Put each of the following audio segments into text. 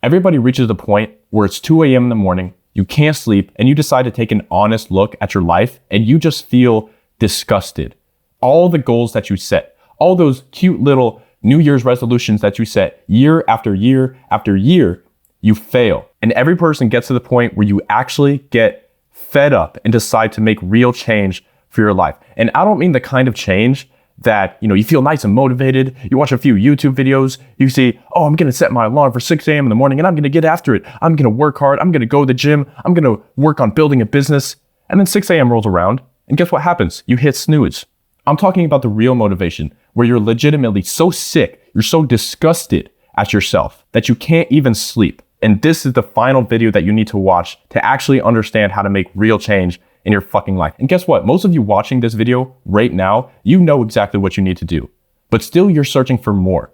Everybody reaches the point where it's 2 a.m. in the morning, you can't sleep, and you decide to take an honest look at your life, and you just feel disgusted. All the goals that you set, all those cute little New Year's resolutions that you set year after year after year, you fail. And every person gets to the point where you actually get fed up and decide to make real change for your life. And I don't mean the kind of change that, you feel nice and motivated. You watch a few YouTube videos. You see, oh, I'm going to set my alarm for 6 a.m. in the morning and I'm going to get after it. I'm going to work hard. I'm going to go to the gym. I'm going to work on building a business. And then 6 a.m. rolls around. And guess what happens? You hit snooze. I'm talking about the real motivation where you're legitimately so sick, you're so disgusted at yourself that you can't even sleep. And this is the final video that you need to watch to actually understand how to make real change in your fucking life. And guess what? Most of you watching this video right now, you know exactly what you need to do. But still, you're searching for more.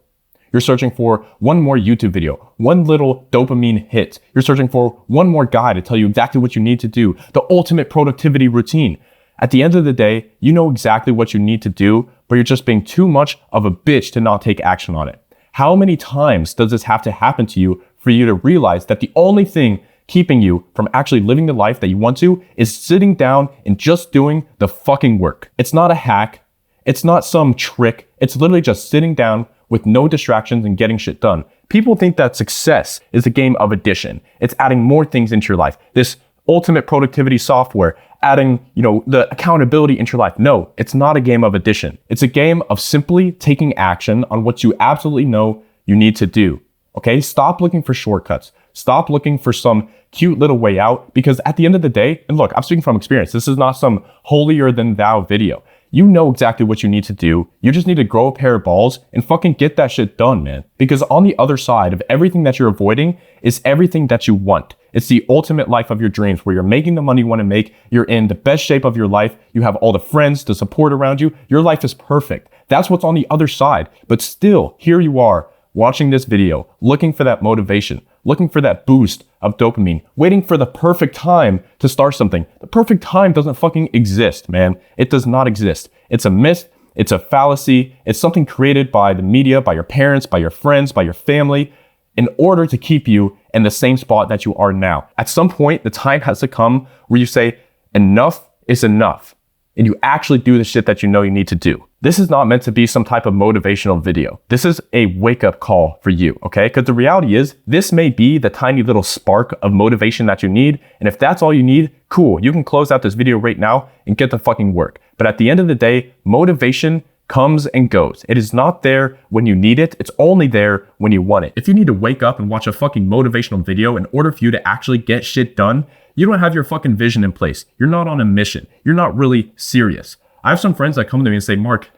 You're searching for one more YouTube video, one little dopamine hit. You're searching for one more guy to tell you exactly what you need to do, the ultimate productivity routine. At the end of the day, you know exactly what you need to do, but you're just being too much of a bitch to not take action on it. How many times does this have to happen to you for you to realize that the only thing keeping you from actually living the life that you want to is sitting down and just doing the fucking work? It's not a hack. It's not some trick. It's literally just sitting down with no distractions and getting shit done. People think that success is a game of addition. It's adding more things into your life. This ultimate productivity software, adding, the accountability into your life. No, it's not a game of addition. It's a game of simply taking action on what you absolutely know you need to do. Okay? Stop looking for shortcuts. Stop looking for some cute little way out, because at the end of the day, and look, I'm speaking from experience. This is not some holier than thou video. You know exactly what you need to do. You just need to grow a pair of balls and fucking get that shit done, man. Because on the other side of everything that you're avoiding is everything that you want. It's the ultimate life of your dreams where you're making the money you want to make. You're in the best shape of your life. You have all the friends, the support around you. Your life is perfect. That's what's on the other side. But still, here you are watching this video, looking for that motivation, looking for that boost of dopamine, waiting for the perfect time to start something. The perfect time doesn't fucking exist, man. It does not exist. It's a myth. It's a fallacy. It's something created by the media, by your parents, by your friends, by your family, in order to keep you in the same spot that you are now. At some point, the time has to come where you say, enough is enough. And you actually do the shit that you know you need to do. This is not meant to be some type of motivational video. This is a wake-up call for you, okay? Because the reality is, this may be the tiny little spark of motivation that you need. And if that's all you need, cool. You can close out this video right now and get the fucking work. But at the end of the day, motivation comes and goes. It is not there when you need it. It's only there when you want it. If you need to wake up and watch a fucking motivational video in order for you to actually get shit done, you don't have your fucking vision in place. You're not on a mission. You're not really serious. I have some friends that come to me and say, Mark,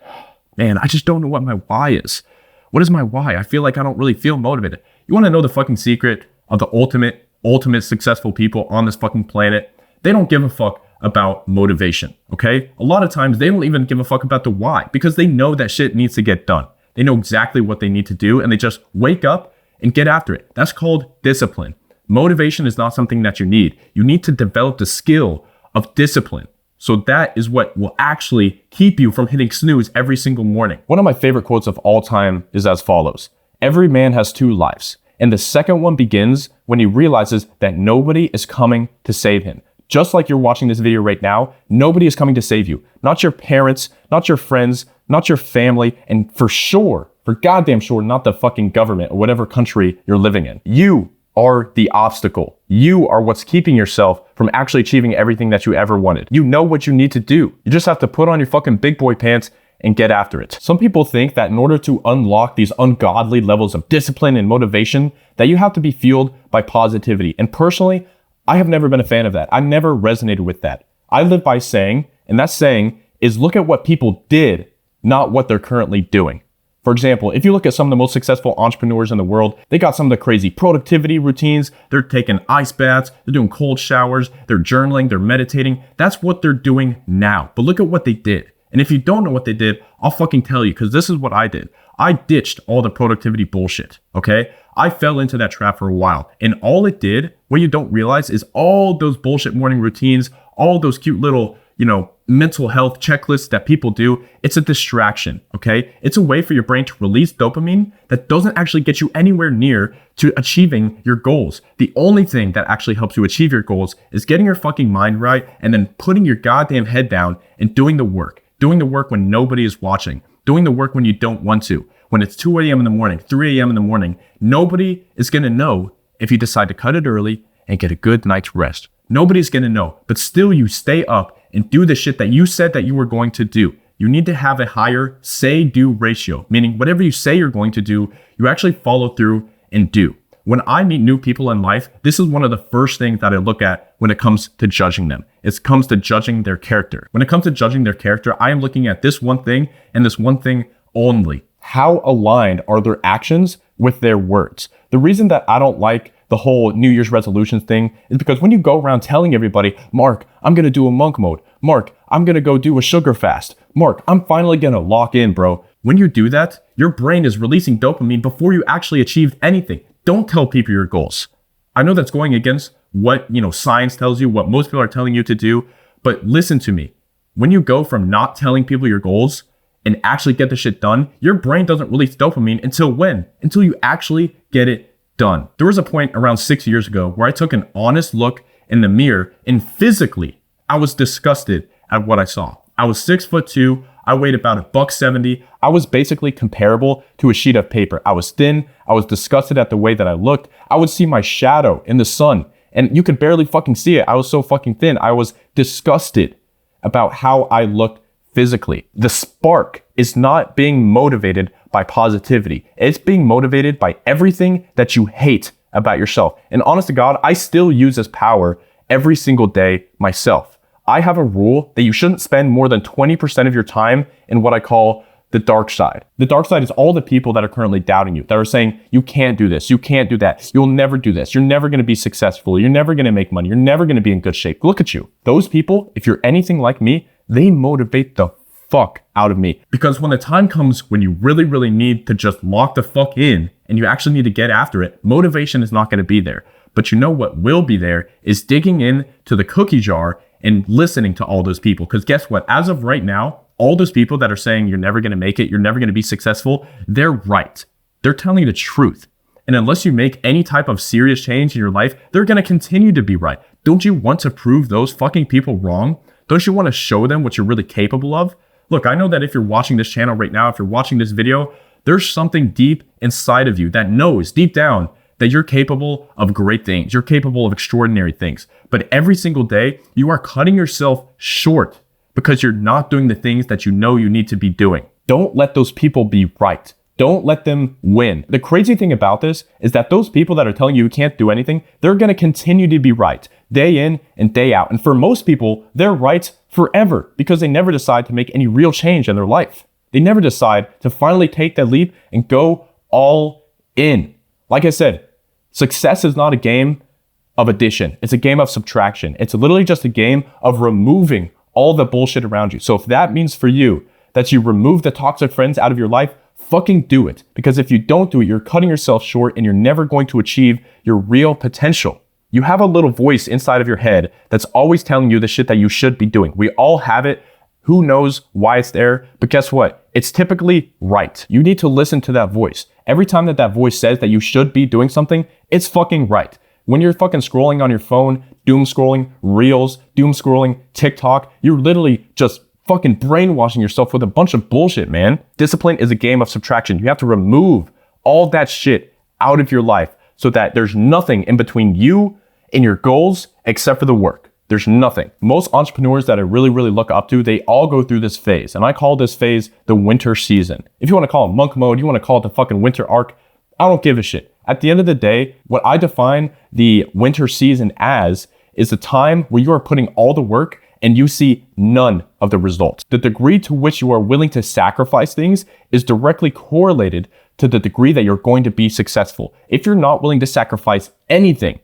man, I just don't know what my why is. What is my why? I feel like I don't really feel motivated. You want to know the fucking secret of the ultimate successful people on this fucking planet? They don't give a fuck about motivation, okay? A lot of times they don't even give a fuck about the why because they know that shit needs to get done. They know exactly what they need to do and they just wake up and get after it. That's called discipline. Motivation is not something that you need. You need to develop the skill of discipline. So that is what will actually keep you from hitting snooze every single morning. One of my favorite quotes of all time is as follows: every man has two lives, and the second one begins when he realizes that nobody is coming to save him. Just like you're watching this video right now, nobody is coming to save you. Not your parents, not your friends, not your family, and for goddamn sure, not the fucking government or whatever country you're living in. You are the obstacle. You are what's keeping yourself from actually achieving everything that you ever wanted. You know what you need to do. You just have to put on your fucking big boy pants and get after it. Some people think that in order to unlock these ungodly levels of discipline and motivation, that you have to be fueled by positivity. And personally, I have never been a fan of that. I never resonated with that. I live by saying, and that saying is look at what people did, not what they're currently doing. For example, if you look at some of the most successful entrepreneurs in the world, they got some of the crazy productivity routines. They're taking ice baths, they're doing cold showers, they're journaling, they're meditating. That's what they're doing now. But look at what they did. And if you don't know what they did, I'll fucking tell you, because this is what I did. I ditched all the productivity bullshit, okay? I fell into that trap for a while. And all it did, what you don't realize, is all those bullshit morning routines, all those cute little, mental health checklists that people do. It's a distraction, okay? It's a way for your brain to release dopamine that doesn't actually get you anywhere near to achieving your goals. The only thing that actually helps you achieve your goals is getting your fucking mind right and then putting your goddamn head down and doing the work when nobody is watching, doing the work when you don't want to. When it's 2 a.m. in the morning, 3 a.m. in the morning, nobody is going to know if you decide to cut it early and get a good night's rest. Nobody's going to know, but still you stay up and do the shit that you said that you were going to do. You need to have a higher say-do ratio, meaning whatever you say you're going to do, you actually follow through and do. When I meet new people in life, this is one of the first things that I look at when it comes to judging them. It comes to judging their character. When it comes to judging their character, I am looking at this one thing and this one thing only. How aligned are their actions with their words? The reason that I don't like the whole New Year's resolutions thing is because when you go around telling everybody, Mark, I'm going to do a monk mode. Mark, I'm going to go do a sugar fast. Mark, I'm finally going to lock in, bro. When you do that, your brain is releasing dopamine before you actually achieved anything. Don't tell people your goals. I know that's going against what, science tells you, what most people are telling you to do, but listen to me. When you go from not telling people your goals and actually get the shit done, your brain doesn't release dopamine until when? Until you actually get it done. There was a point around 6 years ago where I took an honest look in the mirror and physically I was disgusted at what I saw. I was 6'2". I weighed about $170. I was basically comparable to a sheet of paper. I was thin. I was disgusted at the way that I looked. I would see my shadow in the sun and you could barely fucking see it. I was so fucking thin. I was disgusted about how I looked physically. The spark is not being motivated by positivity. It's being motivated by everything that you hate about yourself. And honest to God, I still use this power every single day myself. I have a rule that you shouldn't spend more than 20% of your time in what I call the dark side. The dark side is all the people that are currently doubting you, that are saying, you can't do this, you can't do that, you'll never do this, you're never going to be successful, you're never going to make money, you're never going to be in good shape. Look at you. Those people, if you're anything like me, they motivate the fuck out of me. Because when the time comes when you really, really need to just lock the fuck in and you actually need to get after it, motivation is not going to be there. But you know what will be there is digging in to the cookie jar and listening to all those people. Because guess what? As of right now, all those people that are saying you're never going to make it, you're never going to be successful, they're right. They're telling you the truth. And unless you make any type of serious change in your life, they're going to continue to be right. Don't you want to prove those fucking people wrong? Don't you want to show them what you're really capable of? Look, I know that if you're watching this channel right now, if you're watching this video, there's something deep inside of you that knows deep down that you're capable of great things. You're capable of extraordinary things. But every single day, you are cutting yourself short because you're not doing the things that you know you need to be doing. Don't let those people be right. Don't let them win. The crazy thing about this is that those people that are telling you can't do anything, they're going to continue to be right day in and day out. And for most people, they're right forever because they never decide to make any real change in their life. They never decide to finally take that leap and go all in. Like I said, success is not a game of addition. It's a game of subtraction. It's literally just a game of removing all the bullshit around you. So if that means for you that you remove the toxic friends out of your life, fucking do it. Because if you don't do it, you're cutting yourself short and you're never going to achieve your real potential. You have a little voice inside of your head that's always telling you the shit that you should be doing. We all have it. Who knows why it's there? But guess what? It's typically right. You need to listen to that voice. Every time that that voice says that you should be doing something, it's fucking right. When you're fucking scrolling on your phone, doom scrolling, reels, doom scrolling, TikTok, you're literally just fucking brainwashing yourself with a bunch of bullshit, man. Discipline is a game of subtraction. You have to remove all that shit out of your life so that there's nothing in between you and your goals except for the work. There's nothing. Most entrepreneurs that I really, really look up to, they all go through this phase. And I call this phase the winter season. If you want to call it monk mode, you want to call it the fucking winter arc, I don't give a shit. At the end of the day, what I define the winter season as is the time where you are putting all the work and you see none of the results. The degree to which you are willing to sacrifice things is directly correlated to the degree that you're going to be successful. If you're not willing to sacrifice anything,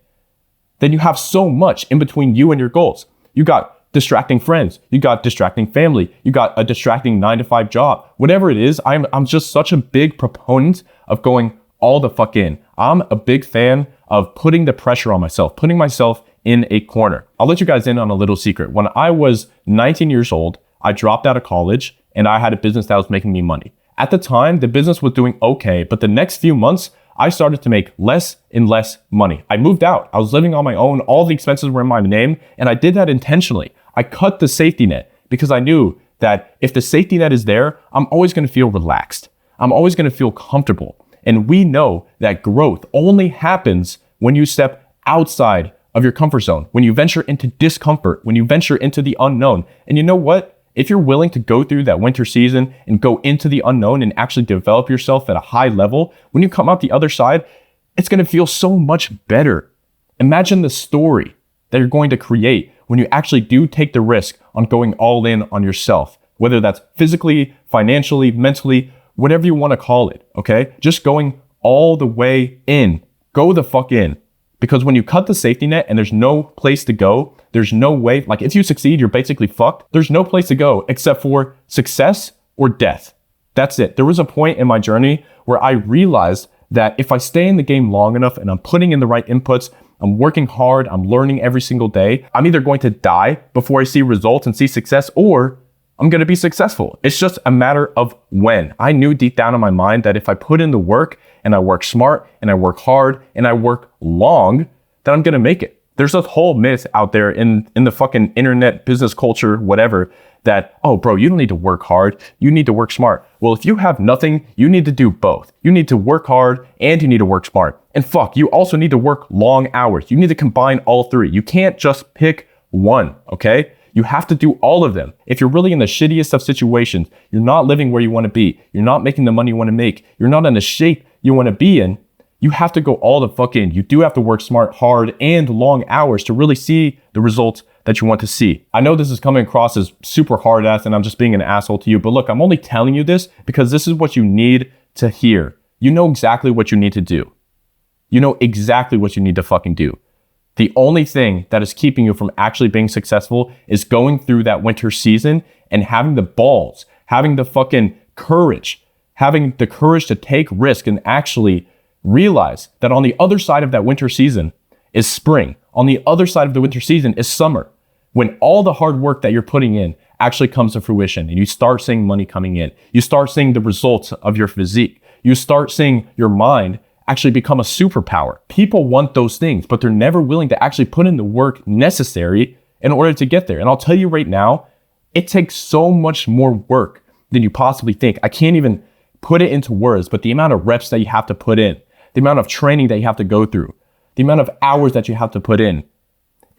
then you have so much in between you and your goals. You got distracting friends, you got distracting family, you got a distracting 9-to-5 job. Whatever it is, I'm just such a big proponent of going all the fuck in. I'm a big fan of putting the pressure on myself, putting myself in a corner. I'll let you guys in on a little secret. When I was 19 years old, I dropped out of college and I had a business that was making me money. At the time, the business was doing okay, but the next few months, I started to make less and less money. I moved out. I was living on my own. All the expenses were in my name, and I did that intentionally. I cut the safety net because I knew that if the safety net is there, I'm always going to feel relaxed. I'm always going to feel comfortable. And we know that growth only happens when you step outside of your comfort zone, when you venture into discomfort, when you venture into the unknown. And you know what? If you're willing to go through that winter season and go into the unknown and actually develop yourself at a high level, when you come out the other side, it's going to feel so much better. Imagine the story that you're going to create when you actually do take the risk on going all in on yourself, whether that's physically, financially, mentally, whatever you want to call it, okay? Just going all the way in. Go the fuck in. Because when you cut the safety net and there's no place to go, there's no way, like if you succeed, you're basically fucked. There's no place to go except for success or death. That's it. There was a point in my journey where I realized that if I stay in the game long enough and I'm putting in the right inputs, I'm working hard, I'm learning every single day, I'm either going to die before I see results and see success, or I'm going to be successful. It's just a matter of when. I knew deep down in my mind that if I put in the work and I work smart and I work hard and I work long, that I'm going to make it. There's this whole myth out there in the fucking internet, business culture, whatever, that, oh, bro, you don't need to work hard. You need to work smart. Well, if you have nothing, you need to do both. You need to work hard and you need to work smart. And fuck, you also need to work long hours. You need to combine all three. You can't just pick one, okay? You have to do all of them. If you're really in the shittiest of situations, you're not living where you want to be, you're not making the money you want to make, you're not in the shape you want to be in, you have to go all the fuck in. You do have to work smart, hard, and long hours to really see the results that you want to see. I know this is coming across as super hard ass and I'm just being an asshole to you, but look, I'm only telling you this because this is what you need to hear. You know exactly what you need to do. You know exactly what you need to fucking do. The only thing that is keeping you from actually being successful is going through that winter season and having the balls, having the fucking courage, having the courage to take risk and actually realize that on the other side of that winter season is spring. On the other side of the winter season is summer, when all the hard work that you're putting in actually comes to fruition and you start seeing money coming in. You start seeing the results of your physique. You start seeing your mind actually become a superpower. People want those things, but they're never willing to actually put in the work necessary in order to get there. And I'll tell you right now, it takes so much more work than you possibly think. I can't even put it into words, but the amount of reps that you have to put in, the amount of training that you have to go through, the amount of hours that you have to put in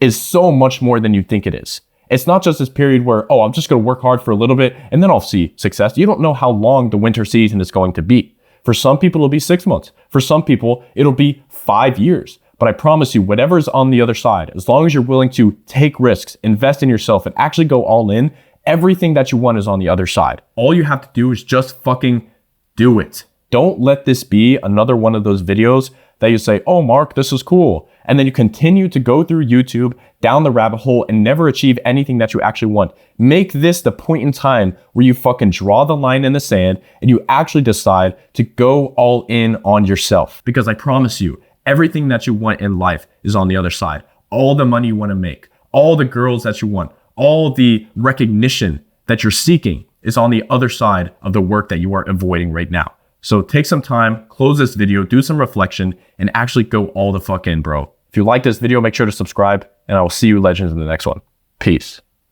is so much more than you think it is. It's not just this period where, oh, I'm just going to work hard for a little bit and then I'll see success. You don't know how long the winter season is going to be. For some people, it'll be 6 months. For some people, it'll be 5 years. But I promise you, whatever is on the other side, as long as you're willing to take risks, invest in yourself, and actually go all in, everything that you want is on the other side. All you have to do is just fucking do it. Don't let this be another one of those videos that you say, oh, Mark, this is cool. And then you continue to go through YouTube down the rabbit hole and never achieve anything that you actually want. Make this the point in time where you fucking draw the line in the sand and you actually decide to go all in on yourself. Because I promise you, everything that you want in life is on the other side. All the money you want to make, all the girls that you want, all the recognition that you're seeking is on the other side of the work that you are avoiding right now. So take some time, close this video, do some reflection, and actually go all the fuck in, bro. If you like this video, make sure to subscribe, and I will see you legends in the next one. Peace.